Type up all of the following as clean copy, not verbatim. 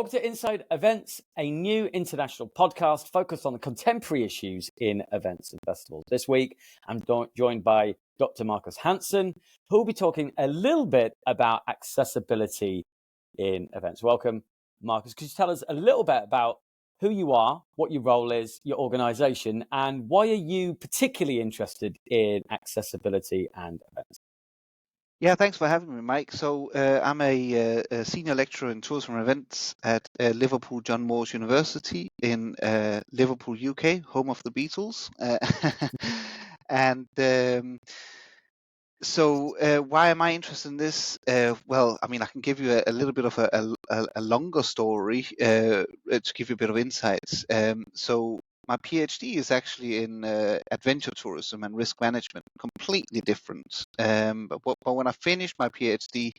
Welcome to Inside Events, a new international podcast focused on the contemporary issues in events and festivals. This week, I'm joined by Dr. Marcus Hansen, who will be talking a little bit about accessibility in events. Welcome, Marcus. Could you tell us a little bit about who you are, what your role is, your organization, and why are you particularly interested in accessibility and events? Yeah, thanks for having me, Mike. So I'm a senior lecturer in tourism and events at Liverpool John Moores University in Liverpool, UK, home of the Beatles. And so why am I interested in this? Well, I mean, I can give you a little bit of a longer story to give you a bit of insights. So my PhD is actually in adventure tourism and risk management, completely different. But when I finished my PhD,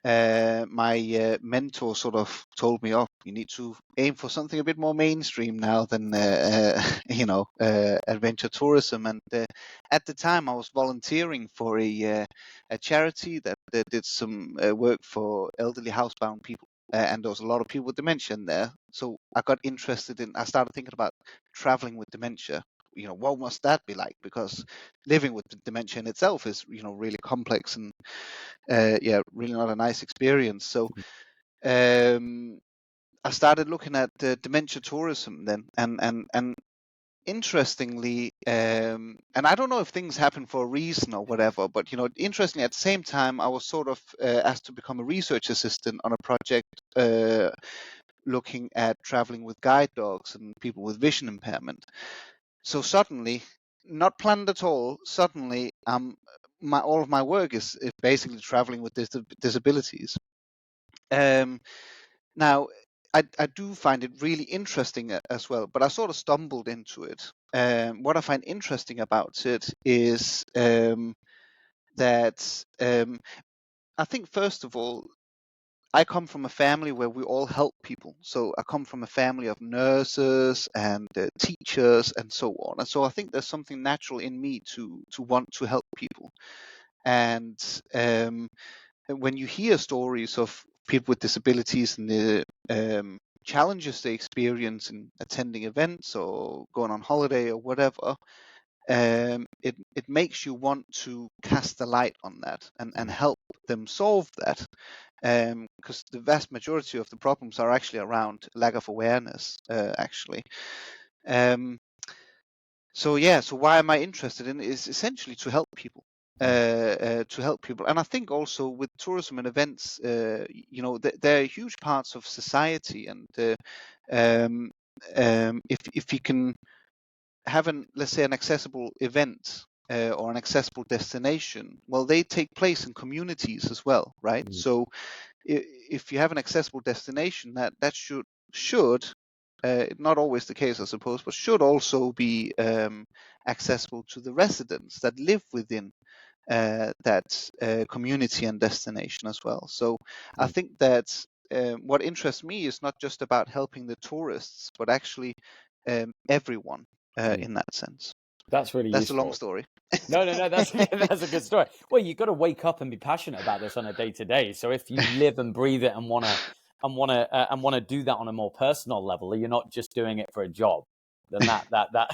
my mentor sort of told me, "Oh, you need to aim for something a bit more mainstream now than adventure tourism." And at the time, I was volunteering for a charity that did some work for elderly housebound people, and there was a lot of people with dementia in there. So I got interested in. I started thinking about traveling with dementia. What must that be like? Because living with dementia in itself is, really complex and really not a nice experience. So I started looking at dementia tourism then, and interestingly, and I don't know if things happen for a reason or whatever, but interestingly, at the same time, I was sort of asked to become a research assistant on a project looking at traveling with guide dogs and people with vision impairment. So suddenly, not planned at all, suddenly all of my work is basically traveling with disabilities. Now, I do find it really interesting as well, but I sort of stumbled into it. What I find interesting about it is that I think, first of all, I come from a family where we all help people. So I come from a family of nurses and teachers and so on. And so I think there's something natural in me to want to help people. And when you hear stories of people with disabilities and the challenges they experience in attending events or going on holiday or whatever, it makes you want to cast the light on that and help them solve that, because the vast majority of the problems are actually around lack of awareness, actually. So why am I interested in it is essentially to help people. And I think also with tourism and events, they're huge parts of society, and if you can have let's say an accessible event or an accessible destination, well, they take place in communities as well, right? So if you have an accessible destination, that should not always the case, I suppose, but should also be accessible to the residents that live within that community and destination as well. So I think that what interests me is not just about helping the tourists, but actually everyone in that sense. That's really That's useful. a long story. No, that's a good story. Well, you've got to wake up and be passionate about this on a day-to-day. So if you live and breathe it and want to do that on a more personal level, you're not just doing it for a job, then that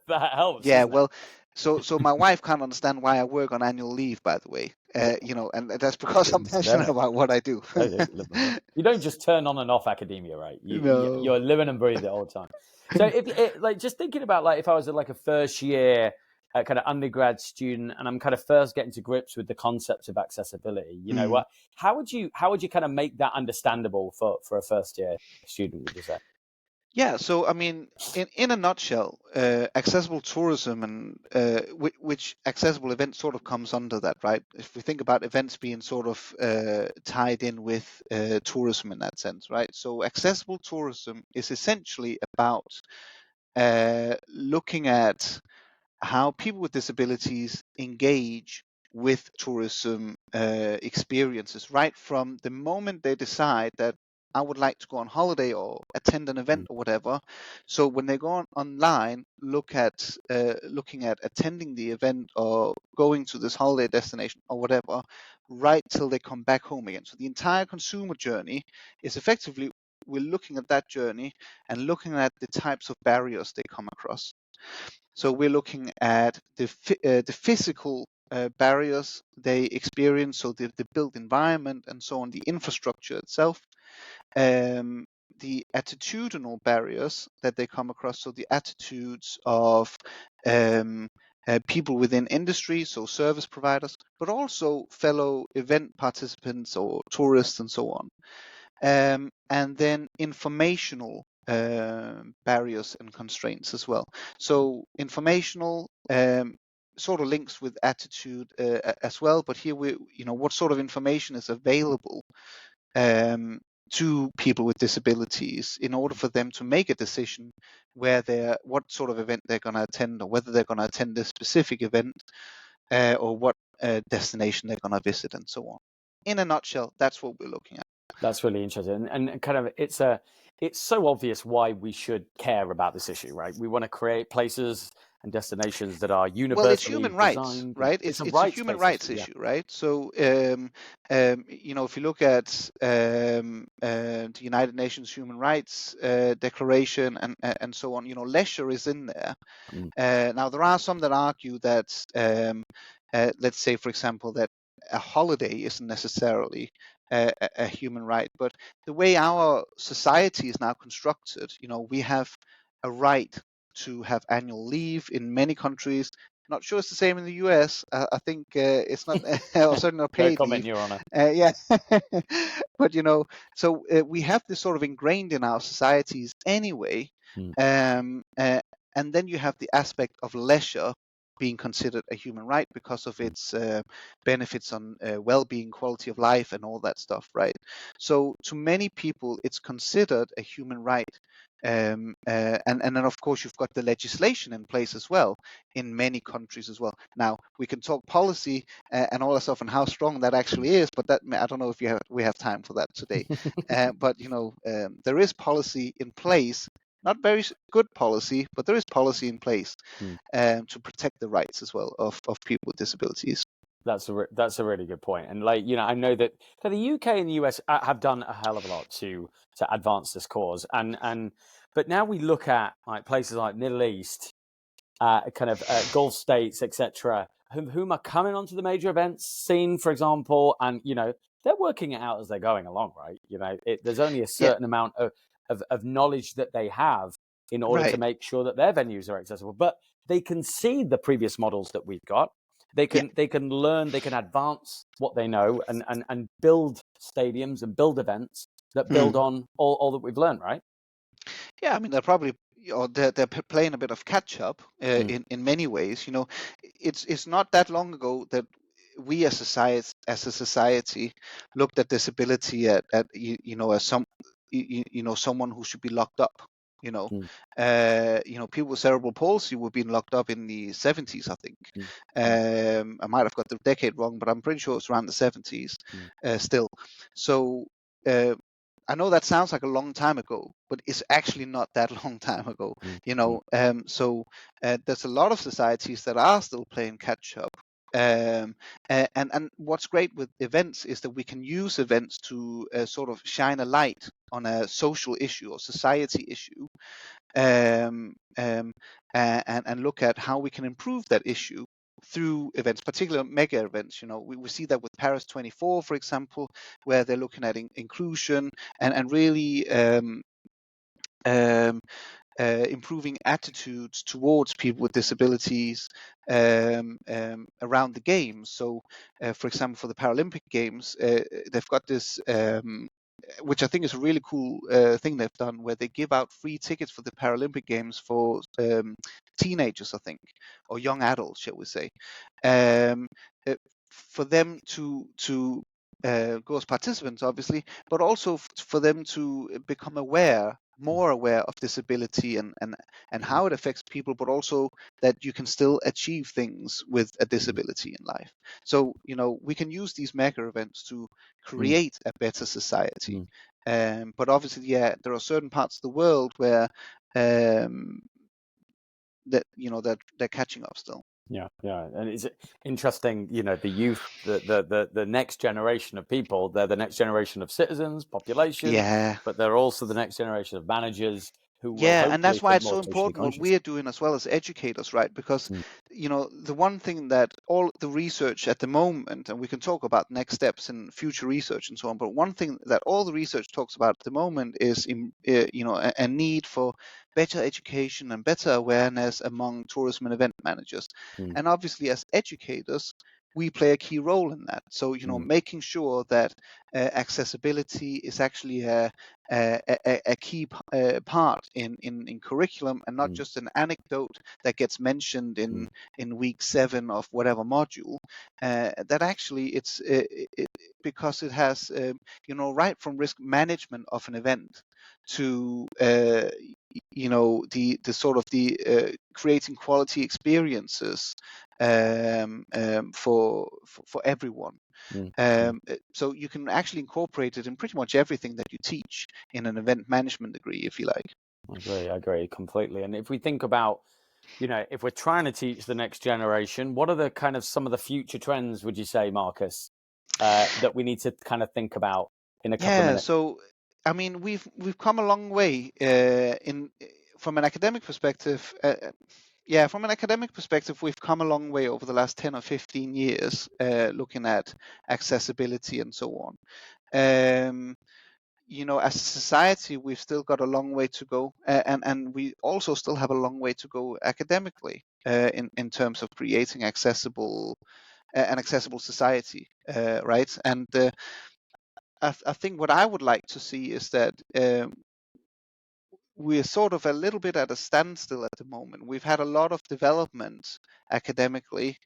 helps. Yeah, well, so my wife can't understand why I work on annual leave, by the way. And that's because I'm passionate about what I do. You don't just turn on and off academia, right? No. You're living and breathing it all the time. So just thinking about if I was like a first year kind of undergrad student and I'm kind of first getting to grips with the concepts of accessibility, what? How would you kind of make that understandable for a first year student, would you say? Yeah, so I mean, in a nutshell, accessible tourism and which accessible event sort of comes under that, right? If we think about events being sort of tied in with tourism in that sense, right? So accessible tourism is essentially about looking at how people with disabilities engage with tourism experiences, right from the moment they decide that I would like to go on holiday or attend an event or whatever. So when they go online, looking at attending the event or going to this holiday destination or whatever, right till they come back home again. So the entire consumer journey is effectively we're looking at that journey and looking at the types of barriers they come across. So we're looking at the physical barriers they experience, so the built environment and so on, the infrastructure itself, the attitudinal barriers that they come across, so the attitudes of people within industry, so service providers, but also fellow event participants or tourists and so on. And then informational barriers and constraints as well. So informational sort of links with attitude as well, but here what sort of information is available to people with disabilities in order for them to make a decision what sort of event they're going to attend, or whether they're going to attend this specific event, or what destination they're going to visit and so on. In a nutshell, that's what we're looking at. That's really interesting, and kind of it's so obvious why we should care about this issue, right? We want to create places and destinations that are universally well, it's human rights, designed. right? It's a human rights issue, right? So, if you look at the United Nations Human Rights Declaration and so on, leisure is in there. Now, there are some that argue that, let's say, for example, that a holiday isn't necessarily a human right, but the way our society is now constructed, we have a right to have annual leave in many countries. Not sure it's the same in the US. I think it's not, or certainly not paid leave. Your Honor. Yeah, but so we have this sort of ingrained in our societies anyway. And then you have the aspect of leisure being considered a human right because of its benefits on well-being, quality of life, and all that stuff, right? So to many people, it's considered a human right. And then, of course, you've got the legislation in place as well in many countries as well. Now, we can talk policy and all that stuff and how strong that actually is, but that I don't know if we have time for that today. But there is policy in place. Not very good policy, but there is policy in place to protect the rights as well of people with disabilities. That's a really good point. And I know that the UK and the US have done a hell of a lot to advance this cause. But now we look at places like Middle East, Gulf states, etc., whom are coming onto the major events scene, for example, and they're working it out as they're going along, right? There's only a certain amount of knowledge that they have in order to make sure that their venues are accessible. But they can see the previous models that we've got. They can learn, they can advance what they know and build stadiums and build events that build on all that we've learned, right? Yeah, I mean, they're playing a bit of catch up in many ways. It's not that long ago that we as a society looked at disability as someone who should be locked up. People with cerebral palsy were being locked up in the 70s, I think. I might have got the decade wrong, but I'm pretty sure it's around the 70s still. So I know that sounds like a long time ago, but it's actually not that long time ago. So there's a lot of societies that are still playing catch up. And what's great with events is that we can use events to sort of shine a light on a social issue or society issue, and look at how we can improve that issue through events, particularly mega events. We see that with Paris 24, for example, where they're looking at inclusion and really improving attitudes towards people with disabilities around the games. So, for example, for the Paralympic Games, they've got this, which I think is a really cool thing they've done, where they give out free tickets for the Paralympic Games for teenagers, I think, or young adults, shall we say, for them to go as participants, obviously, but also for them to become more aware of disability and how it affects people, but also that you can still achieve things with a disability in life. So, we can use these mega events to create a better society. But obviously, there are certain parts of the world where that they're catching up still. Yeah, yeah, and it's interesting. The youth, the next generation of people. They're the next generation of citizens, population, Yeah. but they're also the next generation of managers who will Yeah, and hopefully that's why think it's more so socially important what conscious. we're doing as well as educators, right? Because, Mm, the one thing that all the research at the moment, and we can talk about next steps in future research and so on, but one thing that all the research talks about at the moment is, a need for better education and better awareness among tourism and event managers. mm, And obviously, as educators, we play a key role in that. So, mm, making sure that accessibility is actually a key part in curriculum, and not mm, just an anecdote that gets mentioned mm, in week 7 of whatever module. That actually because it has right from risk management of an event to the sort of the creating quality experiences for everyone. mm, mm. So you can actually incorporate it in pretty much everything that you teach in an event management degree, if you like. I agree completely. And if we think about, if we're trying to teach the next generation, what are the kind of some of the future trends, would you say, Marcus, that we need to kind of think about in a couple of Yeah, minutes? so I mean, we've come a long way in from an academic perspective. From an academic perspective, we've come a long way over the last 10 or 15 years, looking at accessibility and so on. As a society, we've still got a long way to go, and we also still have a long way to go academically in terms of creating an accessible society, right? And I think what I would like to see is that we're sort of a little bit at a standstill at the moment. We've had a lot of development academically,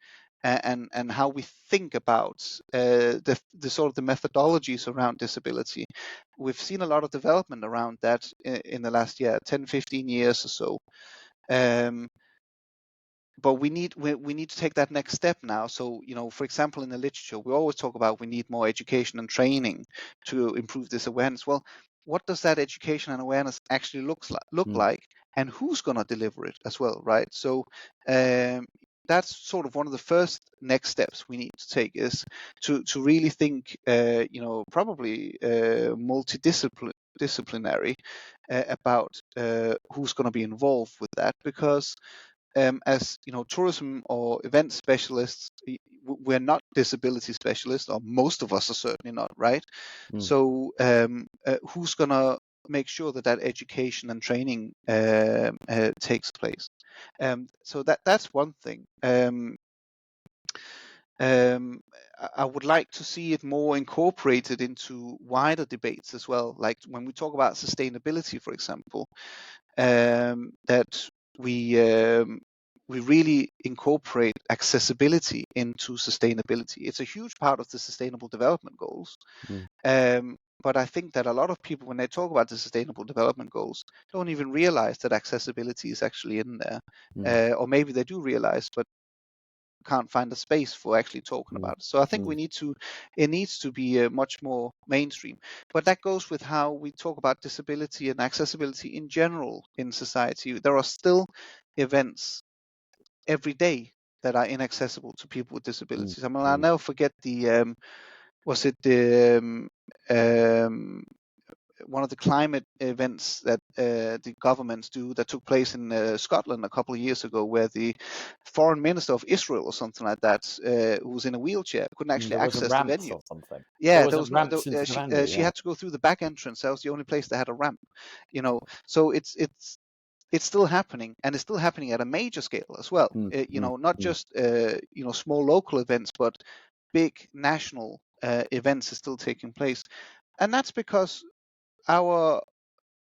and how we think about the sort of the methodologies around disability. We've seen a lot of development around that in the last 10, 15 years or so. But we need to take that next step now. So, for example, in the literature, we always talk about we need more education and training to improve this awareness. Well, what does that education and awareness actually look Mm, like, and who's going to deliver it as well, right? So that's sort of one of the first next steps we need to take, is to really think, probably multidisciplinary about who's going to be involved with that, because as tourism or event specialists, we're not disability specialists, or most of us are certainly not, right? mm, So who's gonna make sure that education and training takes place? So that's one thing. I would like to see it more incorporated into wider debates as well. Like when we talk about sustainability, for example, that we really incorporate accessibility into sustainability. It's a huge part of the Sustainable Development Goals. mm, But I think that a lot of people, when they talk about the Sustainable Development Goals, don't even realize that accessibility is actually in there. mm, Or maybe they do realize, but can't find a space for actually talking mm, about it. So I think mm, it needs to be much more mainstream. But that goes with how we talk about disability and accessibility in general in society. There are still events every day that are inaccessible to people with mm, disabilities. I mean, I'll mm, never forget was it the one of the climate events that the governments do, that took place in Scotland a couple of years ago, where the foreign minister of Israel or something like that, who was in a wheelchair, couldn't actually There wasn't access the ramps venue. or something. There Yeah, there wasn't was no. ramps into the venue. She Yeah. had to go through the back entrance. That was the only place that had a ramp. So it's still happening, and it's still happening at a major scale as well. Mm, mm, Not mm, just small local events, but big national events are still taking place, and that's because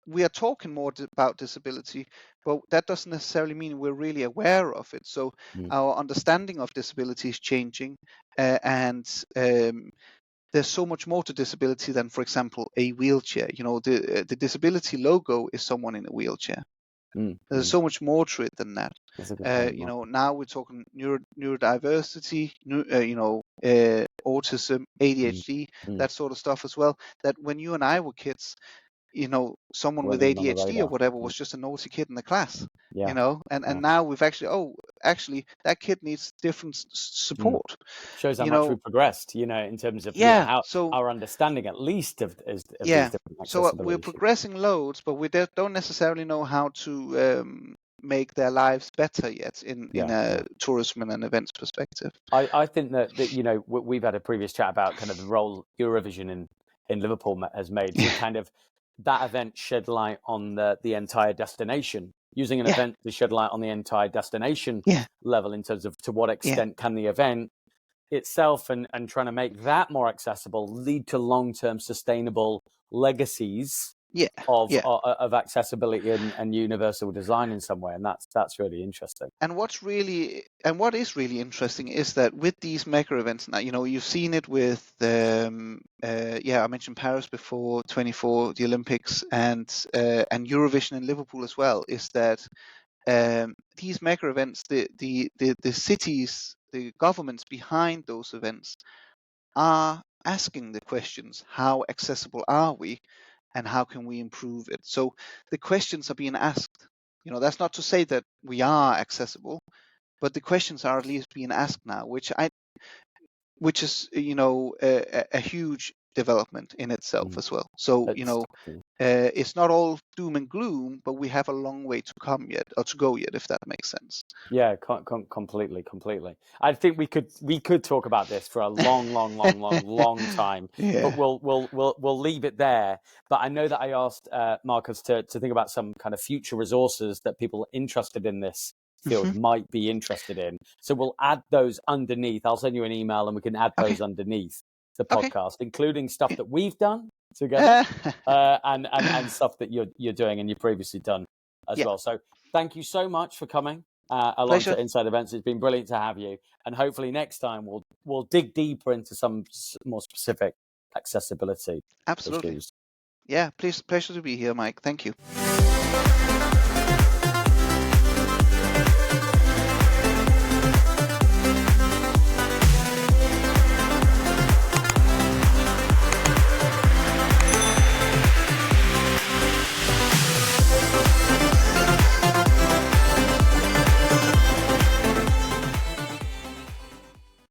we are talking more about disability, but that doesn't necessarily mean we're really aware of it. So mm, our understanding of disability is changing, and there's so much more to disability than, for example, a wheelchair. The disability logo is someone in a wheelchair. There's mm. so much more to it than that. That's a good point, Mark. Now we're talking neurodiversity, autism, Mm, ADHD, mm, that sort of stuff as well. That when you and I were kids, someone with Wasn't even on the ADHD or radar. whatever was just a naughty kid in the class. Yeah. And now we've actually that kid needs different Mm. support. Shows how You much know, we've progressed, in terms of yeah. how So our understanding, at least, of these yeah, different so we're accessibility issues. progressing loads, but we don't necessarily know how to make their lives better yet in a tourism and an events perspective. I think that we've had a previous chat about kind of the role Eurovision in Liverpool has made to kind of that event shed light on the entire destination, using an Yeah, event to shed light on the entire destination yeah, level in terms of to what yeah, extent can the event itself and trying to make that more accessible lead to long-term sustainable legacies yeah, yeah. of accessibility and universal design in some way, and that's really interesting. And what is really interesting is that with these mega events now, you've seen it with I mentioned Paris before, 24, the Olympics, and Eurovision in Liverpool as well. Is that these mega events, the cities, the governments behind those events are asking the questions: how accessible are we, and how can we improve it? So the questions are being asked. That's not to say that we are accessible, but the questions are at least being asked now, which is a huge development in itself as well. So It's it's not all doom and gloom, but we have a long way to come yet, or to go yet, if that makes sense. Yeah, completely. I think we could talk about this for a long time, but Yeah. we'll leave it there. But I know that I asked Marcus to think about some kind of future resources that people interested in this field Hmm. might be interested in. So we'll add those underneath. I'll send you an email and we can add Okay. those underneath the Okay. podcast, including stuff Yeah. that we've done together, and stuff that you're doing and you've previously done as Yeah. well. So thank you so much for coming along Pleasure. to Inside Events. It's been brilliant to have you, and hopefully next time we'll dig deeper into some more specific accessibility Absolutely. issues. Yeah. Pleasure to be here, Mike. Thank you.